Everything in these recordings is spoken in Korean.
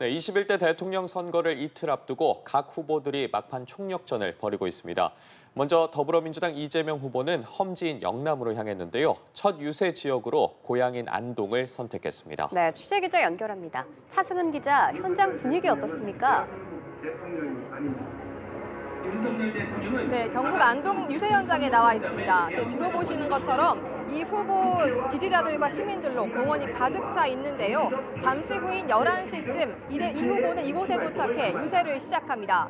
네, 21대 대통령 선거를 이틀 앞두고 각 후보들이 막판 총력전을 벌이고 있습니다. 먼저 더불어민주당 이재명 후보는 험지인 영남으로 향했는데요. 첫 유세 지역으로 고향인 안동을 선택했습니다. 네, 취재기자 연결합니다. 차승은 기자, 현장 분위기 어떻습니까? 네, 경북 안동 유세 현장에 나와 있습니다. 제 뒤로 보시는 것처럼 이 후보 지지자들과 시민들로 공원이 가득 차 있는데요. 잠시 후인 11시쯤 이 후보는 이곳에 도착해 유세를 시작합니다.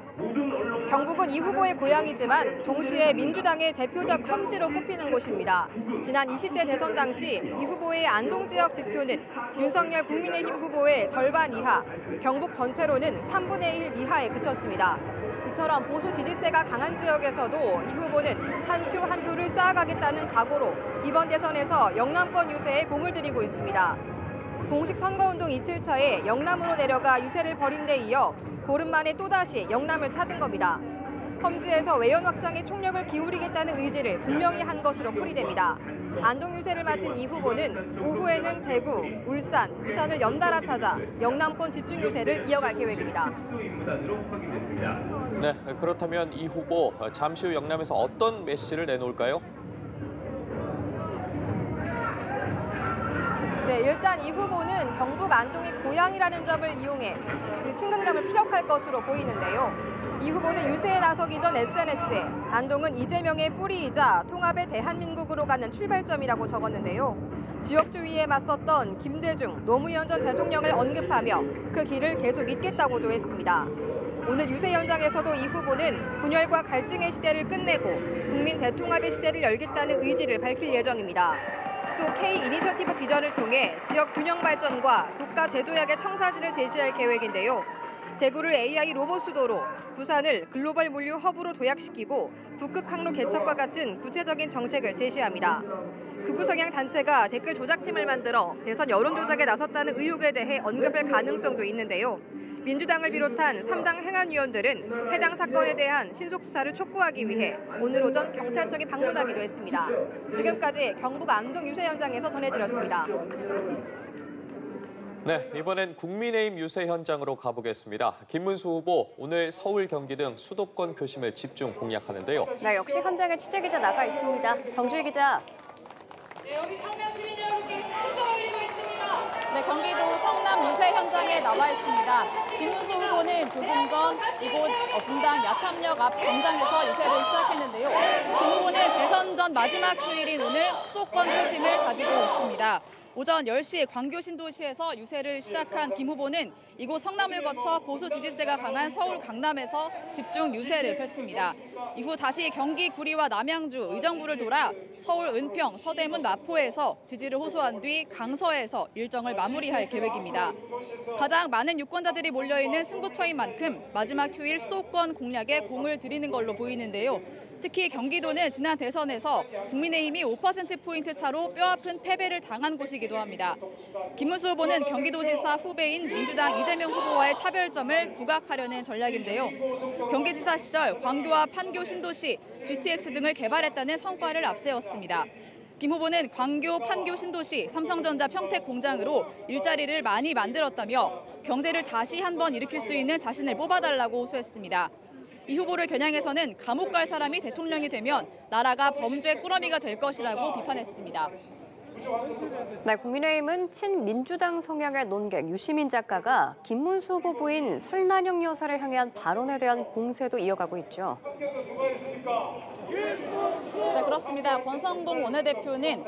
경북은 이 후보의 고향이지만 동시에 민주당의 대표적 험지로 꼽히는 곳입니다. 지난 20대 대선 당시 이 후보의 안동 지역 득표는 윤석열 국민의힘 후보의 절반 이하, 경북 전체로는 3분의 1 이하에 그쳤습니다. 이처럼 보수 지지세가 강한 지역에서도 이 후보는 한 표 한 표를 쌓아가겠다는 각오로 이번 대선에서 영남권 유세에 공을 들이고 있습니다. 공식 선거운동 이틀 차에 영남으로 내려가 유세를 벌인 데 이어 보름 만에 또다시 영남을 찾은 겁니다. 험지에서 외연 확장에 총력을 기울이겠다는 의지를 분명히 한 것으로 풀이됩니다. 안동 유세를 마친 이 후보는 오후에는 대구, 울산, 부산을 연달아 찾아 영남권 집중 유세를 이어갈 계획입니다. 네, 그렇다면 이 후보 잠시 후 영남에서 어떤 메시지를 내놓을까요? 네, 일단 이 후보는 경북 안동의 고향이라는 점을 이용해 그 친근감을 피력할 것으로 보이는데요. 이 후보는 유세에 나서기 전 SNS에 안동은 이재명의 뿌리이자 통합의 대한민국으로 가는 출발점이라고 적었는데요. 지역주의에 맞섰던 김대중, 노무현 전 대통령을 언급하며 그 길을 계속 잇겠다고도 했습니다. 오늘 유세 현장에서도 이 후보는 분열과 갈등의 시대를 끝내고 국민 대통합의 시대를 열겠다는 의지를 밝힐 예정입니다. 또 K-이니셔티브 비전을 통해 지역 균형 발전과 국가 제도약의 청사진을 제시할 계획인데요. 대구를 AI 로봇 수도로, 부산을 글로벌 물류 허브로 도약시키고 북극 항로 개척과 같은 구체적인 정책을 제시합니다. 극우 성향 단체가 댓글 조작팀을 만들어 대선 여론 조작에 나섰다는 의혹에 대해 언급할 가능성도 있는데요. 민주당을 비롯한 3당 행안위원들은 해당 사건에 대한 신속 수사를 촉구하기 위해 오늘 오전 경찰청에 방문하기도 했습니다. 지금까지 경북 안동 유세 현장에서 전해드렸습니다. 네, 이번엔 국민의힘 유세 현장으로 가보겠습니다. 김문수 후보 오늘 서울, 경기 등 수도권 표심을 집중 공략하는데요. 네, 역시 현장에 취재기자 나가 있습니다. 정주희 기자. 네, 여기 상남 시민 여러분께 축하 올리고 있습니다. 네, 경기도 성남 유세 현장에 나와 있습니다. 김문수 후보는 조금 전 이곳 분당 야탐역 앞 광장에서 유세를 시작했는데요. 김 후보는 대선 전 마지막 휴일인 오늘 수도권 표심을 다지고 있습니다. 오전 10시 광교 신도시에서 유세를 시작한 김 후보는 이곳 성남을 거쳐 보수 지지세가 강한 서울 강남에서 집중 유세를 펼칩니다. 이후 다시 경기 구리와 남양주, 의정부를 돌아 서울 은평, 서대문, 마포에서 지지를 호소한 뒤 강서에서 일정을 마무리할 계획입니다. 가장 많은 유권자들이 몰려있는 승부처인 만큼 마지막 휴일 수도권 공략에 공을 들이는 걸로 보이는데요. 특히 경기도는 지난 대선에서 국민의힘이 5%포인트 차로 뼈아픈 패배를 당한 곳이기도 합니다. 김문수 후보는 경기도지사 후배인 민주당 이재명 후보와의 차별점을 부각하려는 전략인데요. 경기지사 시절 광교와 판교 신도시, GTX 등을 개발했다는 성과를 앞세웠습니다. 김 후보는 광교, 판교 신도시, 삼성전자 평택 공장으로 일자리를 많이 만들었다며 경제를 다시 한번 일으킬 수 있는 자신을 뽑아달라고 호소했습니다. 이 후보를 겨냥해서는 감옥 갈 사람이 대통령이 되면 나라가 범죄 꾸러미가 될 것이라고 비판했습니다. 네, 국민의힘은 친민주당 성향의 논객 유시민 작가가 김문수 후보 부인 설난영 여사를 향한 발언에 대한 공세도 이어가고 있죠. 네, 그렇습니다. 권성동 원내대표는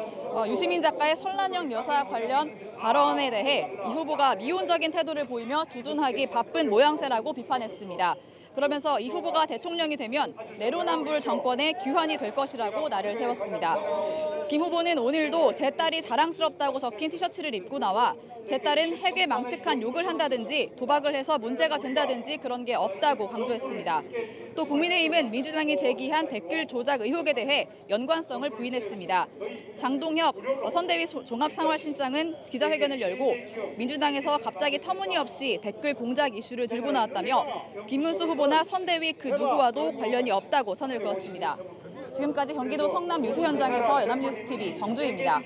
유시민 작가의 설난영 여사 관련 발언에 대해 이 후보가 미온적인 태도를 보이며 두둔하기 바쁜 모양새라고 비판했습니다. 그러면서 이 후보가 대통령이 되면 내로남불 정권의 귀환이 될 것이라고 날을 세웠습니다. 김 후보는 오늘도 제 딸이 자랑스럽다고 적힌 티셔츠를 입고 나와 제 딸은 핵에 망측한 욕을 한다든지 도박을 해서 문제가 된다든지 그런 게 없다고 강조했습니다. 또 국민의힘은 민주당이 제기한 댓글 조작 의혹에 대해 연관성을 부인했습니다. 장동혁 선대위 종합상황실장은 기자회견을 열고 민주당에서 갑자기 터무니없이 댓글 공작 이슈를 들고 나왔다며 김문수 후보나 선대위 그 누구와도 관련이 없다고 선을 그었습니다. 지금까지 경기도 성남 유세 현장에서 연합뉴스TV 정주희입니다.